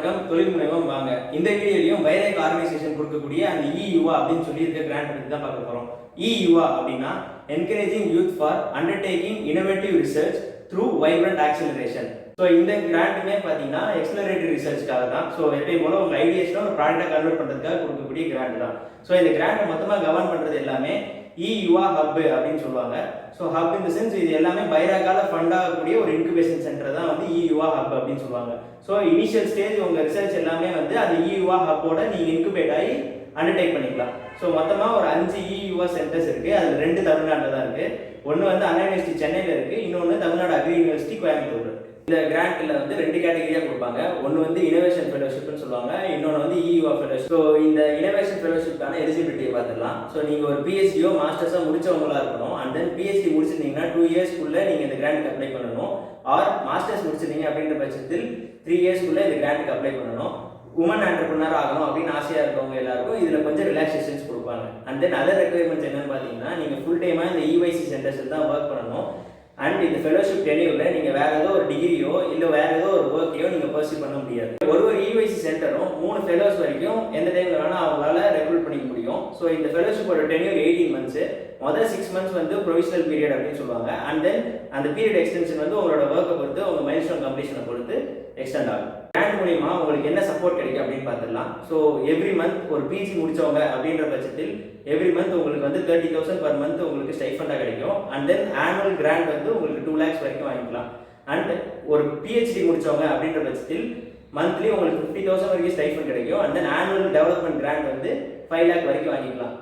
வணக்கம், தொழில் முனைவோம் வாங்க. இந்த வீடியோலையும் வைரேக் ஆர்கனைசேஷன் கொடுக்கக்கூடிய அந்த இயுவா அப்படின்னு சொல்லி இருக்க கிராண்ட் பற்றி தான் பார்க்க போகிறோம். இயுவா அப்படின்னா encouraging youth for undertaking innovative research through vibrant acceleration. So இந்த கிராண்டுமே பார்த்தீங்கன்னா எக்ஸ்ப்ளரேட்டரி ரிசர்ச்சுக்காக தான். ஸோ எப்பயும் போல உங்கள் ஐடியாஸ்லாம் ஒரு ப்ராடக்டாக கன்வெர்ட் பண்ணுறதுக்காக கொடுக்கக்கூடிய கிராண்ட் தான். ஸோ இந்த கிராண்டை மொத்தமாக கவர்ன் பண்ணுறது எல்லாமே இயுவா ஹப் அப்படின்னு சொல்லுவாங்க. ஸோ ஹப் இந்த சென்ஸ் இது எல்லாமே பைராக்கால ஃபண்ட் ஆகக்கூடிய ஒரு இன்குபேஷன் சென்டர் தான் வந்து இயுவா ஹப் அப்படின்னு சொல்லுவாங்க. ஸோ இனிஷியல் ஸ்டேஜ் உங்கள் ரிசர்ச் எல்லாமே வந்து அந்த இயுவா ஹப்போட நீங்கள் இன்குபேட் ஆகி அண்டர்டேக் பண்ணிக்கலாம். ஸோ மொத்தமாக ஒரு 5 இயுவா சென்டர்ஸ் இருக்குது. அதில் 2 தமிழ்நாட்டில் தான் இருக்குது. ஒன்று வந்து அண்ணா யூனிவர்சிட்டி சென்னையில் இருக்குது, இன்னொன்று தமிழ்நாடு அக்ரி யூனிவர்சிட்டி கோயம்புத்தூர் இருக்குது. இந்த கிராண்ட்ல வந்து 2 கேட்டகரியாக கொடுப்பாங்க. ஒன்று வந்து இனோவேஷன் ஃபெலோஷிப்னு சொல்லுவாங்க, இன்னொன்று வந்து இயுவா ஃபெலோஷிப். ஸோ இந்த இனோவேஷன் ஃபெலோஷிப்கான எலிஜிபிலிட்டியை பார்த்துடலாம். ஸோ நீங்கள் ஒரு பிஹெச்டியோ மாஸ்டர்ஸோ முடிச்சவங்களா இருக்கணும். அண்ட் தென் பிஹெச்டி முடிச்சிருந்தீங்கன்னா 2 இயர்ஸ்க்குள்ளே நீங்கள் இந்த கிராண்ட்க்கு அப்ளை பண்ணணும். ஆர் மாஸ்டர்ஸ் முடிச்சிருந்தீங்க அப்படின்ற பட்சத்தில் 3 இயர்ஸ்க்குள்ளே இந்த கிராண்ட்க்கு அப்ளை பண்ணணும். உமன் ஆண்டர்பிரினர் ஆகணும் அப்படின்னு ஆசையாக இருக்கவங்க எல்லாருக்கும் இதில் கொஞ்சம் ரிலாக்ஸேஷன்ஸ் கொடுப்பாங்க. அண்ட் தென் அதர் ரெக்குயர்மெண்ட்ஸ் என்னன்னு பார்த்தீங்கன்னா நீங்கள் ஃபுல் டைமாக இந்த இஒய்சி சென்டர்ஸில் தான் ஒர்க் பண்ணணும். அண்ட் இந்த ஃபெலோஷிப் டென்யூரில் நீங்கள் வேறு ஏதோ ஒரு டிகிரியோ இல்லை வேறு ஏதோ ஒரு ஒர்க்கையோ நீங்கள் பர்சியூ பண்ண முடியாது. ஒரு இஒய்சி சென்டரும் 3 ஃபெலோஸ் வரைக்கும் எந்த டைமில் வேணால் அவங்களால ரெக்ரூட் பண்ணிக்க முடியும். ஸோ இந்த ஃபெலோஷிப்போட டென்யூர் 18 மந்த்ஸ். முதல் 6 மந்த்ஸ் வந்து ப்ரொவிஷனல் பீரியட் அப்படின்னு சொல்லுவாங்க. அண்ட் தென் அந்த பீரியட் எக்ஸ்டென்ஷன் வந்து உங்களோட ஒர்க்கை பொறுத்து உங்கள் மைல்ஸ்டோன் கம்ப்ளீஷனை பொறுத்து எக்ஸ்டெண்ட் ஆகும். கிராண்ட் மூலியமா உங்களுக்கு என்ன சப்போர்ட் கிடைக்கும் அப்படின்னு பார்த்துடலாம். ஸோ எவ்ரி மந்த் ஒரு பிஜி முடிச்சவங்க அப்படின்ற பட்சத்தில் எவ்ரி மந்த் உங்களுக்கு வந்து 30,000 per month உங்களுக்கு ஸ்டைஃபண்டாக கிடைக்கும். அண்ட் தென் ஆனுவல் கிராண்ட் வந்து உங்களுக்கு 2 lakhs வரைக்கும் வாங்கிக்கலாம். அண்ட் ஒரு பிஹெச்டி முடிச்சவங்க அப்படின்ற பட்சத்தில் மந்த்லி உங்களுக்கு 50,000 வரைக்கும் ஸ்டைஃபண்ட் கிடைக்கும். And then annual development grant வந்து 5 lakh வரைக்கும் வாங்கிக்கலாம்.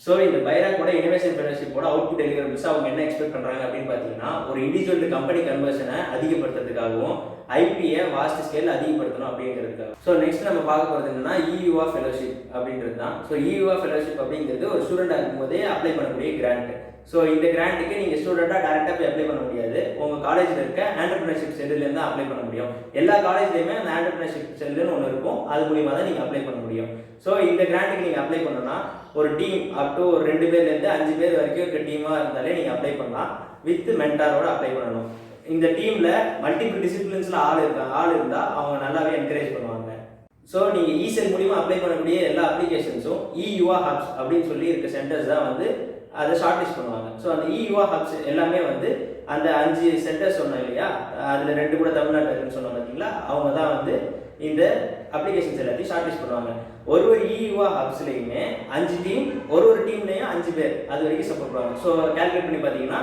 ஸோ இந்த பைராக்கோட இனோவேஷன் ஃபெலோஷிப்போட அவுட்புட் டெலிவரபிள்ஸ் அவங்க என்ன எக்ஸ்பெக்ட் பண்ணுறாங்க அப்படின்னு பார்த்தீங்கன்னா ஒரு இண்டிவிஜுவல் கம்பெனி கன்வர்ஷனை அதிகப்படுத்துறதுக்காகவும் ஐபியை வாஸ்ட் ஸ்கேல் அதிகப்படுத்தணும் அப்படிங்கிறதுக்காக. ஸோ நெக்ஸ்ட் நம்ம பார்க்க போகிறது என்னன்னா இயுவா ஃபெலோஷிப் அப்படின்றது தான். ஸோ இயுவா ஃபெலோஷிப் அப்படிங்கிறது ஒரு ஸ்டூடெண்டாக இருக்கும்போதே அப்ளை பண்ணக்கூடிய கிராண்ட். ஸோ இந்த கிராண்ட்டுக்கு நீங்கள் ஸ்டூடெண்ட்டாக டேரெக்டாக போய் அப்ளை பண்ண முடியாது. உங்கள் காலேஜில் இருக்க ஆண்டர்பிரினர்ஷிப் செல்லுலேருந்து தான் அப்ளை பண்ண முடியும். எல்லா காலேஜ்லேயுமே அந்த ஆண்டர்பிரினர்ஷிப் செல்லுன்னு ஒன்று இருக்கும், அது மூலியமாக தான் நீங்கள் அப்ளை பண்ண முடியும். ஸோ இந்த கிராண்ட்டுக்கு நீங்கள் அப்ளை பண்ணணும்னா ஒரு டீம் அப் டு ஒரு 2 பேர்லேருந்து 5 பேர் வரைக்கும் இருக்க டீமாக இருந்தாலே நீங்கள் அப்ளை பண்ணலாம். வித் மென்டாரோட அப்ளை பண்ணணும். இந்த டீமில் மல்டிபிள் டிசிப்ளின்ஸில் ஆள் இருந்தால் அவங்க நல்லாவே என்கரேஜ் பண்ணுவாங்க. ஸோ நீங்கள் இசெல் மூலிமா அப்ளை பண்ணக்கூடிய எல்லா அப்ளிகேஷன்ஸும் இயுவா ஹப்ஸ் அப்படின்னு சொல்லி இருக்க சென்டர்ஸ் தான் வந்து அதை ஷார்ட் பண்ணுவாங்க. ஸோ அந்த இயுவா ஹப்ஸ் எல்லாமே வந்து அந்த 5 சென்டர்ஸ் சொன்னோம் இல்லையா, அதில் 2 கூட தமிழ்நாட்டில் இருக்குன்னு சொன்னோம் பார்த்தீங்களா, அவங்க தான் வந்து இந்த அப்ளிகேஷன்ஸ் எல்லாத்தையும் ஷார்ட் பண்ணுவாங்க. ஒரு இயுவா ஹப்ஸ்லையுமே 5 டீம், ஒரு டீம்லேயும் 5 பேர் அது வரைக்கும் சப்போர்ட் பண்ணுவாங்க. ஸோ கால்குலேட் பண்ணி பார்த்தீங்கன்னா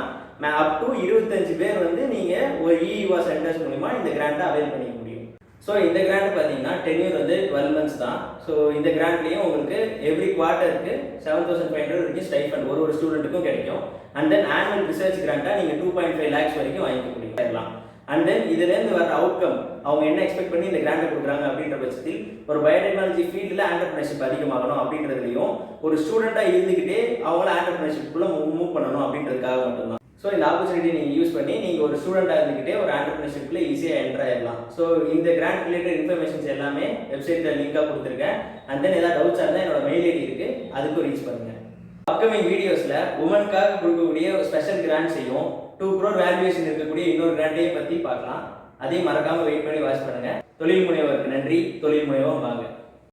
அப் டு 25 பேர் வந்து நீங்கள் ஒரு இயுவா சென்டர்ஸ் மூலிமா இந்த கிராண்டை அவைல் பண்ணிக்க முடியும். ஸோ இந்த கிராண்ட் பார்த்தீங்கன்னா டென்யூர் வந்து 12 months தான். ஸோ இந்த கிராண்ட்லேயும் உங்களுக்கு எவ்ரி குவார்ட்டருக்கு 7,500 வரைக்கும் ஸ்டைஃபண்ட் ஒரு ஸ்டூடெண்ட்டுக்கும் கிடைக்கும். அண்ட் தென் ஆனுவல் ரிசர்ச் கிராண்டாக நீங்கள் 2.5 lakhs வரைக்கும் வாங்கிக்க முடியும். அண்ட் தென் இதுலேருந்து வர அவுட்கம் அவங்க என்ன எக்ஸ்பெக்ட் பண்ணி இந்த கிராண்டை கொடுக்குறாங்க அப்படின்ற பட்சத்தில் ஒரு பயோடெக்னாலஜி ஃபீல்டில் ஆண்டர்பிரினர்ஷிப் அதிகமாகணும் அப்படின்றதுலையும் ஒரு ஸ்டூடெண்ட்டாக இருந்துக்கிட்டே அவங்கள ஆண்டர்பிரினர்ஷிப்புக்குள்ளே மூவ் பண்ணணும் அப்படின்றதுக்காக மட்டும்தான். ஸோ இந்த ஆப்பர்ச்சுனிட்டி நீங்கள் யூஸ் பண்ணி நீங்கள் ஒரு ஸ்டூடெண்ட்டாக இருந்துக்கிட்டே ஒரு ஆண்டர்பிரினர்ஷிப்பில் ஈஸியாக என்டர் ஆகிடலாம். ஸோ இந்த கிராண்ட் ரிலேட்டட் இன்ஃபர்மேஷன்ஸ் எல்லாமே வெப்சைட்டில் லிங்காக கொடுத்துருக்கேன். அண்ட் தென் ஏதாவது டவுட்ஸாக இருந்தால் என்னோட மெயில் ஐடி இருக்குது, அதுக்கும் ரீச் பண்ணுங்கள். அப்கமிங் வீடியோஸில் உமனுக்காக கொடுக்கக்கூடிய ஒரு ஸ்பெஷல் கிராண்ட் செய்யும் 2 crore வேல்யூவேஷன் இருக்கக்கூடிய இன்னொரு கிராண்டையும் பற்றி பார்க்கலாம். அதையும் மறக்காமல் வெயிட் பண்ணி வாட்ச் பண்ணுங்கள். தொழில் முனைவோருக்கு நன்றி. தொழில் முனைவோம் வாங்க.